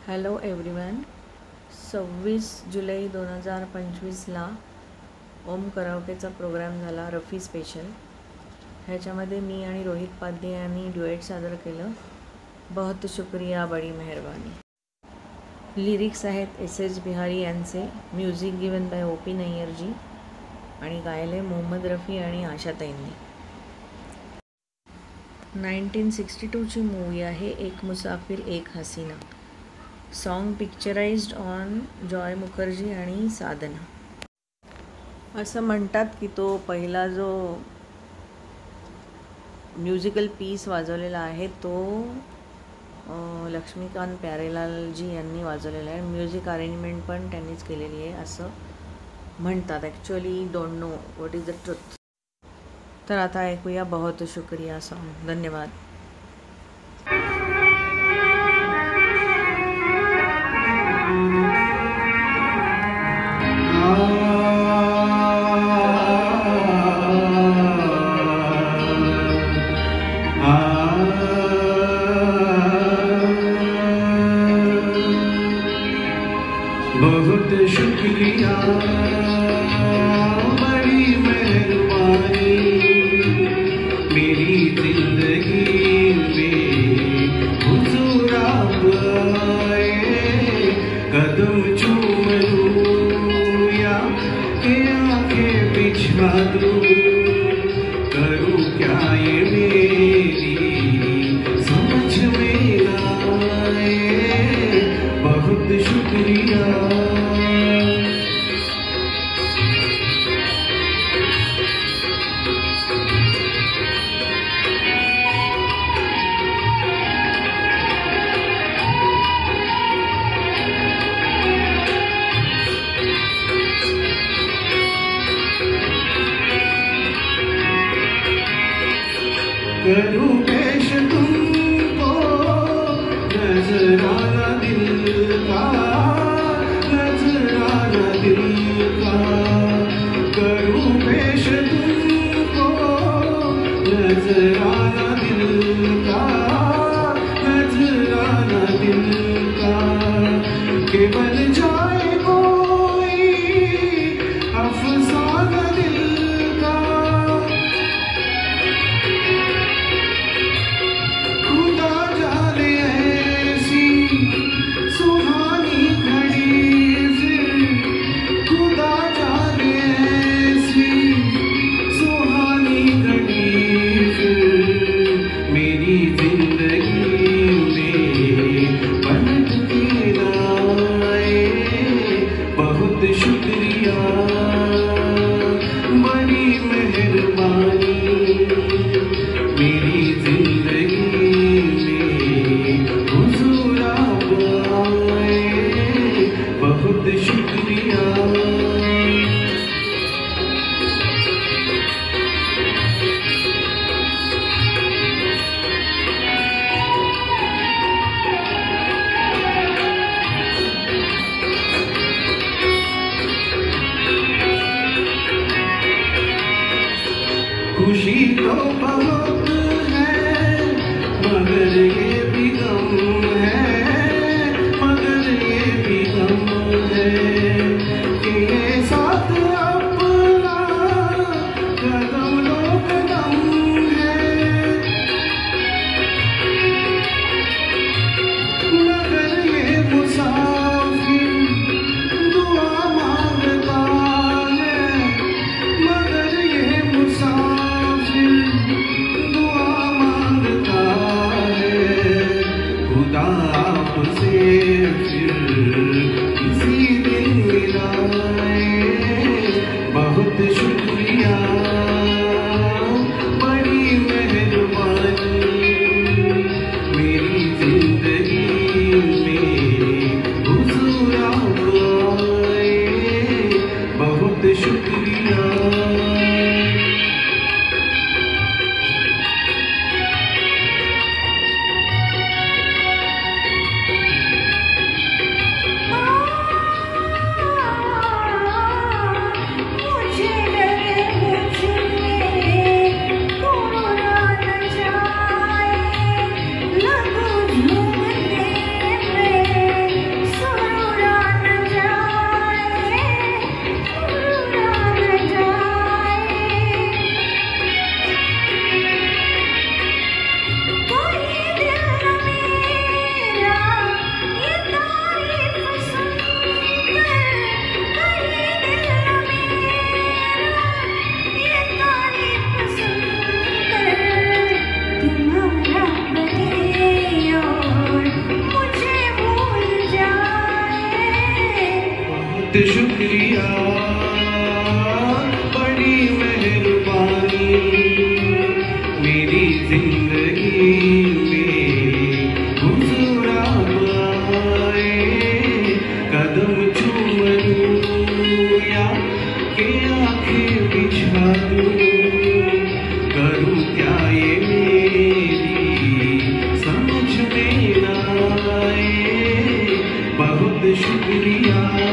Hello everyone. 26 जुलै 2025ला ओम कराओकेचा programme झाला Rafi special. ह्याच्यामध्ये मी आणि रोहित पाध्ये यांनी ड्युएट सादर केलं, बहुत शुक्रिया बडी मेहरबानी. लिरिक्स आहेत एस बिहारी यांचे, म्युझिक गिवन बाय OP नय्यरजी आणि गायले मोहम्मद रफी आणि आशाताईंनी. 1962ची मूवी आहे Ek Musafir Ek Haseena. Song picturised on Joy Mukherjee आणि साधना. असं म्हणतात की तो पहिला जो म्युझिकल पीस वाजवलेला आहे तो लक्ष्मीकांत प्यारेलालजी यांनी वाजवलेला आहे. म्युझिक अरेंजमेंट पण त्यांनीच केलेली आहे असं म्हणतात. Actually don't know what is the truth. तर आता ऐकूया बहुत शुक्रिया सॉन्ग. धन्यवाद. बहुत शुक्रिया बड़ी मेहरबानी, मेरी जिंदगी में हुजूर आप आए. कदम चूम लूं या के आंखें बिछा दूं, करूं क्या ये मेरी समझ में ना आए. बहुत शुक्रिया. करूं पेश तुमको नजराना दिल का, नजराना दिल का. करूं पेश तुमको नजराना दिल का, नजराना दिल का. के बन जाए कोई अफसाना दिल का. खुशी तो बहुत है मगर ये भी गम है, मगर ये भी गम है कि ये साथ अपना कदम लो कदम है. मगर ये मुसाफिर दुआ मांगता है, मगर ये मुसाफिर दुआ मांगता है. खुदा आपसे फिर किसी दिन मिलाए. बहुत शुक्रिया बड़ी मेहरबानी, मेरी जिंदगी में हुजूर आप आए. बहुत शुक्रिया. शुक्रिया, बड़ी मेहरबानी मेरी जिंदगी में हुजूर आए। कदम चूम लूं या के आंखें बिछा दूं, करूं क्या ये मेरी समझ में ना आए। बहुत शुक्रिया।